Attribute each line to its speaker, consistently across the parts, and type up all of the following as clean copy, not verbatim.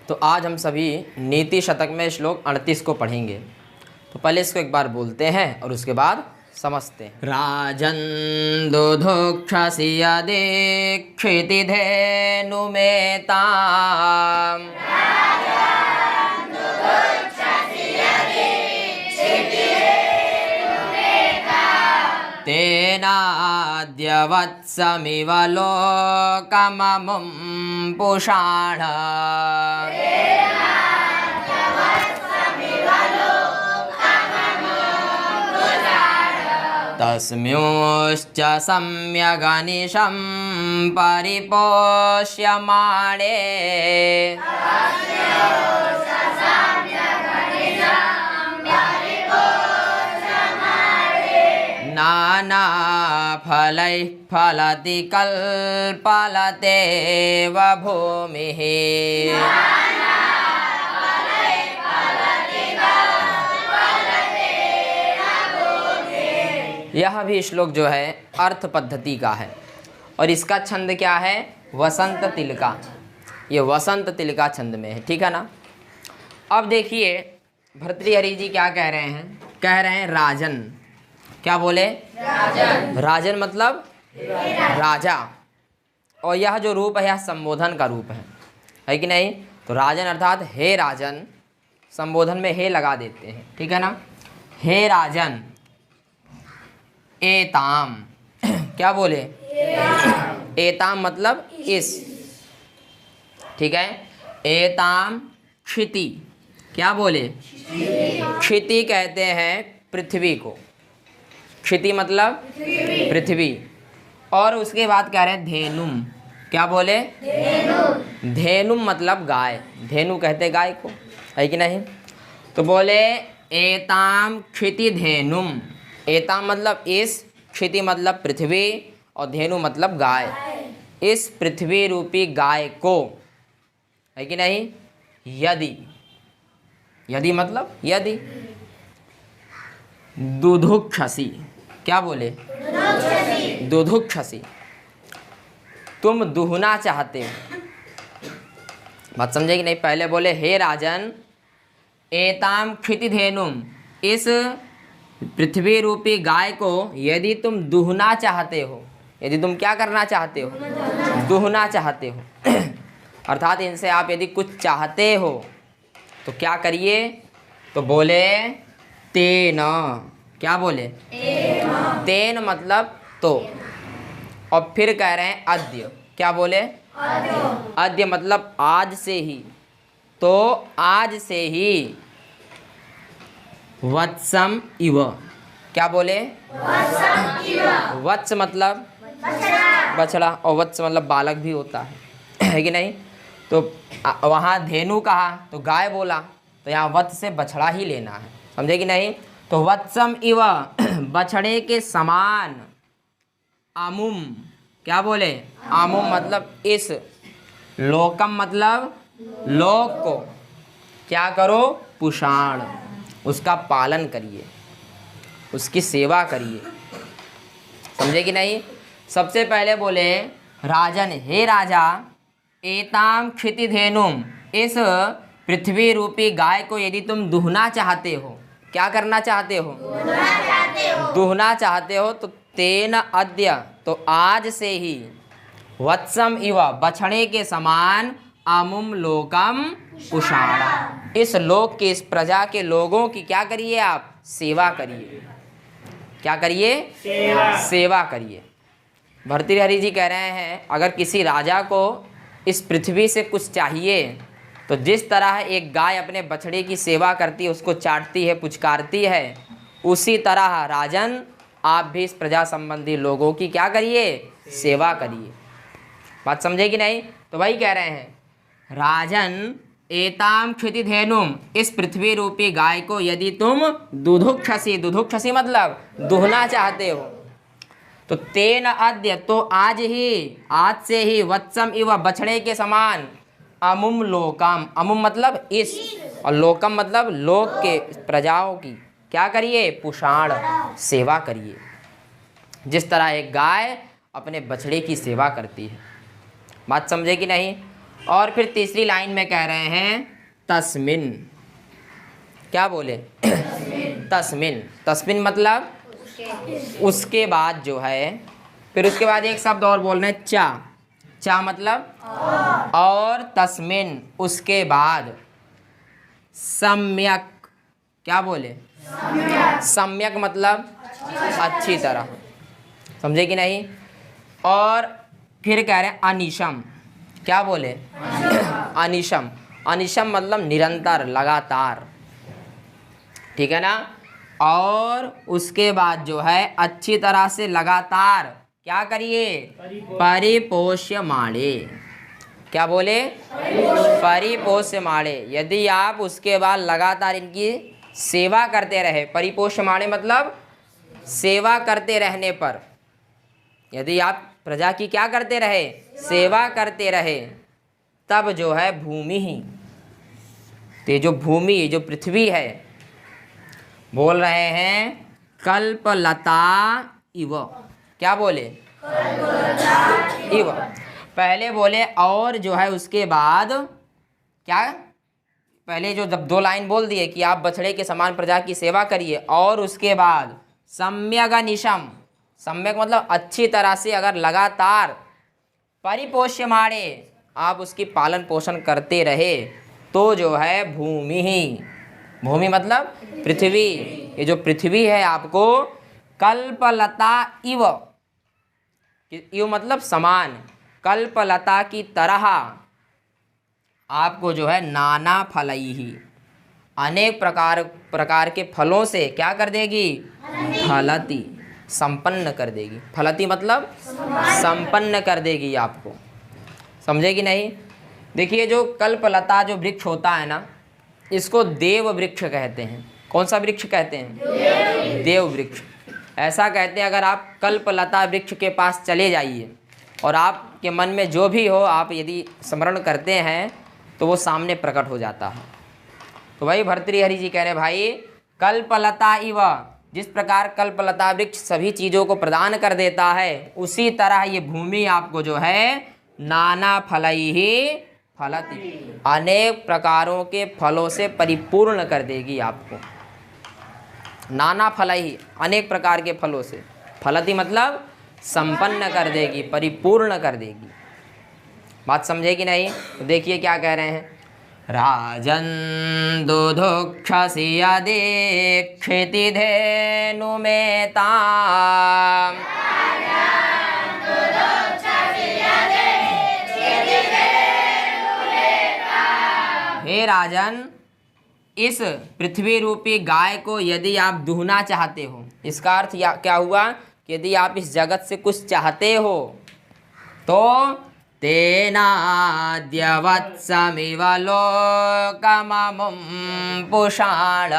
Speaker 1: तो आज हम सभी नीति शतक में श्लोक 38 को पढ़ेंगे। तो पहले इसको एक बार बोलते हैं और उसके बाद समझते हैं। राजन् दुधुक्षसि यदीक्षितिधेनुमेताम् तेनाद्य वत्समिव लोकममुं पुषाण तस्म्योश्च सम्यगनिशं परिपोष्यमाणे नानाफलैः फलति कल्पलतेव भूमिः। यह भी श्लोक जो है अर्थ पद्धति का है और इसका छंद क्या है? वसंत तिलका। ये वसंत तिलका छंद में है, ठीक है ना। अब देखिए भर्तृहरि जी क्या कह रहे हैं। कह रहे हैं राजन। क्या बोले? राजन। राजन मतलब राजा। और यह जो रूप है यह संबोधन का रूप है कि नहीं। तो राजन अर्थात हे राजन, संबोधन में हे लगा देते हैं, ठीक है ना। हे राजन एताम। क्या बोले? एताम मतलब इस, ठीक है। एताम क्षिति। क्या बोले? क्षिति कहते हैं पृथ्वी को। क्षिति मतलब पृथ्वी। और उसके बाद कह रहे हैं धेनुम। क्या बोले? धेनुम मतलब गाय। धेनु कहते गाय को, है कि नहीं। तो बोले एताम क्षिति धेनुम। एताम मतलब इस, क्षिति मतलब पृथ्वी और धेनु मतलब गाय। इस पृथ्वी रूपी गाय को, है कि नहीं। यदि, यदि मतलब यदि। दुधुक्षसि। क्या बोले? दुधुक्षसि। तुम दुहना चाहते हो। बात समझे कि नहीं। पहले बोले हे राजन एताम क्षिति धेनुम, इस पृथ्वी रूपी गाय को यदि तुम दुहना चाहते हो। यदि तुम क्या करना चाहते हो? दुहना चाहते हो। अर्थात इनसे आप यदि कुछ चाहते हो तो क्या करिए। तो बोले तेन। क्या बोले? तेन मतलब तो। और फिर कह रहे हैं अद्य। क्या बोले? अद्य मतलब आज से ही। तो आज से ही वत्सम इव। क्या बोले? वत्स मतलब बछड़ा और वत्स मतलब बालक भी होता है कि नहीं। तो वहाँ धेनु कहा तो गाय बोला, तो यहाँ वत्स से बछड़ा ही लेना है, समझे कि नहीं। तो वत्सम इव बछड़े के समान। अमुम। क्या बोले? अमुम मतलब इस। लोकम मतलब लोक को। क्या करो? पुषाण। उसका पालन करिए, उसकी सेवा करिए, समझे कि नहीं। सबसे पहले बोले राजन हे राजा एताम क्षिति धेनुम, इस पृथ्वी रूपी गाय को यदि तुम दुहना चाहते हो। क्या करना चाहते हो? दुहना चाहते हो। तो तेन अद्य तो आज से ही, वत्सम इव बछड़े के समान, अमुम लोकम पुषाण, इस लोक के, इस प्रजा के लोगों की क्या करिए आप? सेवा करिए। क्या करिए? सेवा करिए। भर्तृहरि जी कह रहे हैं अगर किसी राजा को इस पृथ्वी से कुछ चाहिए तो जिस तरह एक गाय अपने बछड़े की सेवा करती है, उसको चाटती है, पुचकारती है, उसी तरह राजन आप भी इस प्रजा संबंधी लोगों की क्या करिए? सेवा करिए। बात समझे कि नहीं। तो वही कह रहे हैं राजन एताम क्षिति धेनुम, इस पृथ्वी रूपी गाय को यदि तुम दुधुक्षसि, दुधुक्षसि मतलब दुहना चाहते हो, तो तेन अद्य तो आज ही, आज से ही, वत्सम इव बछड़े के समान, अमुम लोकम, अमुम मतलब इस, और लोकम मतलब लोक के, प्रजाओं की क्या करिए? पुषाण, सेवा करिए। जिस तरह एक गाय अपने बछड़े की सेवा करती है। बात समझे कि नहीं। और फिर तीसरी लाइन में कह रहे हैं तस्मिन, क्या बोले तस्मिन, तस्मिन मतलब उसके बाद जो है, फिर उसके बाद एक शब्द और बोल रहे हैं चा, चा मतलब और तस्मिन उसके बाद सम्यक, क्या बोले सम्यक मतलब अच्छी तरह, समझे कि नहीं। और फिर कह रहे हैं अनिशम, क्या बोले अनिशम, अनिशम मतलब निरंतर लगातार, ठीक है ना। और उसके बाद जो है अच्छी तरह से लगातार क्या करिए परिपोष्यमाणे, क्या बोले परिपोष्यमाणे, यदि आप उसके बाद लगातार इनकी सेवा करते रहे, परिपोष्यमाणे मतलब सेवा करते रहने पर, यदि आप प्रजा की क्या करते रहे सेवा करते रहे, तब जो है भूमि ही, तो जो भूमि जो पृथ्वी है, बोल रहे हैं कल्पलता इव, क्या बोले इव, पहले बोले और जो है उसके बाद क्या, पहले जो जब दो लाइन बोल दिए कि आप बछड़े के समान प्रजा की सेवा करिए, और उसके बाद सम्यक निशम, सम्यक मतलब अच्छी तरह से, अगर लगातार परिपोष्यमाणे आप उसकी पालन पोषण करते रहे, तो जो है भूमि ही, भूमि मतलब पृथ्वी, ये जो पृथ्वी है आपको कल्पलता इव, इव मतलब समान, कल्पलता की तरह आपको जो है नाना फलई ही, अनेक प्रकार के फलों से क्या कर देगी फलती, संपन्न कर देगी, फलती मतलब संपन्न कर देगी आपको, समझे कि नहीं। देखिए जो कल्पलता जो वृक्ष होता है ना, इसको देव वृक्ष कहते हैं। कौन सा वृक्ष कहते हैं देव वृक्ष, ऐसा कहते हैं। अगर आप कल्पलता वृक्ष के पास चले जाइए और आपके मन में जो भी हो आप यदि स्मरण करते हैं तो वो सामने प्रकट हो जाता है। तो भाई भर्तृहरि जी कह रहे भाई कल्पलता इव, जिस प्रकार कल्पलता वृक्ष सभी चीज़ों को प्रदान कर देता है, उसी तरह ये भूमि आपको जो है नाना फलई ही फलती, अनेक प्रकारों के फलों से परिपूर्ण कर देगी आपको, नाना फलई अनेक प्रकार के फलों से, फलती मतलब संपन्न कर देगी, परिपूर्ण कर देगी। बात समझे कि नहीं। तो देखिए क्या कह रहे हैं, राजन दुधुक्षसी यदीक्षिति धेनु में ताम, हे राजन, इस पृथ्वी रूपी गाय को यदि आप दुहना चाहते हो, इसका अर्थ क्या हुआ कि यदि आप इस जगत से कुछ चाहते हो तो तेनाद्यवत्समिव लोकममुं पुषाण,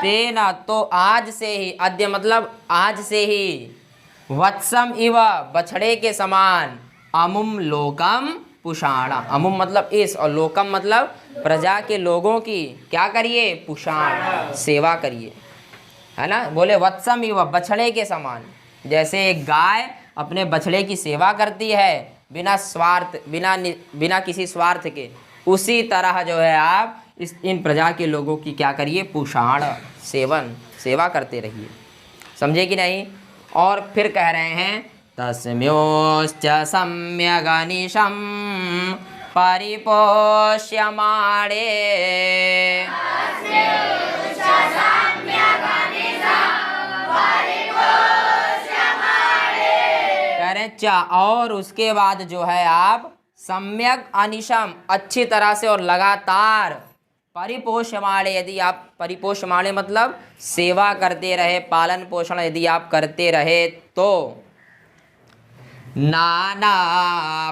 Speaker 1: तेना तो आज से ही, अद्य मतलब आज से ही, वत्सम इव बछड़े के समान, अमुम लोकम पुषाणा, अमुम मतलब इस, और लोकम मतलब प्रजा के लोगों की क्या करिए पुषाण सेवा करिए, है ना। बोले वत्सम इव बछड़े के समान, जैसे एक गाय अपने बछड़े की सेवा करती है बिना स्वार्थ, बिना किसी स्वार्थ के, उसी तरह जो है आप इन प्रजा के लोगों की क्या करिए पुषाण सेवा करते रहिए, समझे कि नहीं। और फिर कह रहे हैं तस्म्योश्च सम्यगनिशं परिपोष्यमाणे, कह रहे हैं चा, और उसके बाद जो है आप सम्यक अनिशम अच्छी तरह से और लगातार, परिपोषमाणे यदि आप, परिपोषमाणे मतलब सेवा करते रहे, पालन पोषण यदि आप करते रहे, तो नाना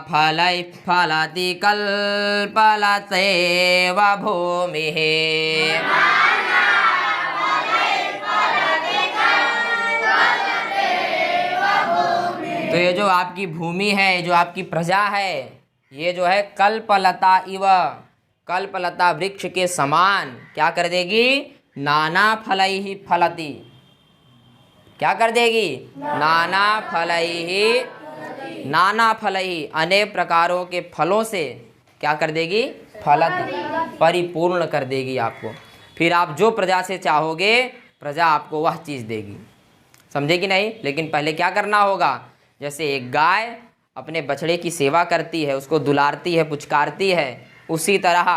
Speaker 1: फलै फलति कल्पलतेव भूमिः, तो ये जो आपकी भूमि है, जो आपकी प्रजा है, ये जो है कल्पलता इव, कल्पलता वृक्ष के समान क्या कर देगी नाना फलई ही फलती, क्या कर देगी? नाना फलैहि, नाना फलैहि, अनेक प्रकारों के फलों से क्या कर देगी? फलत, परिपूर्ण कर देगी आपको। फिर आप जो प्रजा से चाहोगे प्रजा आपको वह चीज़ देगी। समझे कि नहीं? लेकिन पहले क्या करना होगा? जैसे एक गाय अपने बछड़े की सेवा करती है, उसको दुलारती है, पुचकारती है, उसी तरह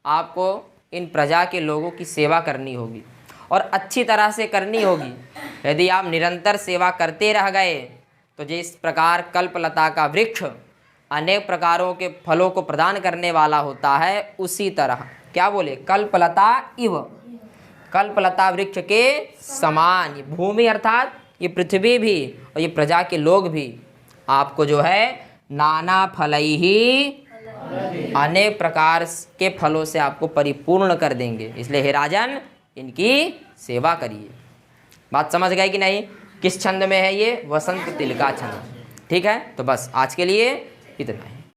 Speaker 1: आपको इन प्रजा के लोगों की सेवा करनी होगी और अच्छी तरह से करनी होगी। यदि आप निरंतर सेवा करते रह गए तो जिस प्रकार कल्पलता का वृक्ष अनेक प्रकारों के फलों को प्रदान करने वाला होता है, उसी तरह क्या बोले? कल्पलता इव, कल्पलता वृक्ष के समान ये भूमि अर्थात ये पृथ्वी भी और ये प्रजा के लोग भी आपको जो है नाना फलैहि, अनेक प्रकार के फलों से आपको परिपूर्ण कर देंगे। इसलिए हे राजन, इनकी सेवा करिए। बात समझ गए कि नहीं? किस छंद में है ये? वसंत तिलका छंद। ठीक है, तो बस आज के लिए इतना ही।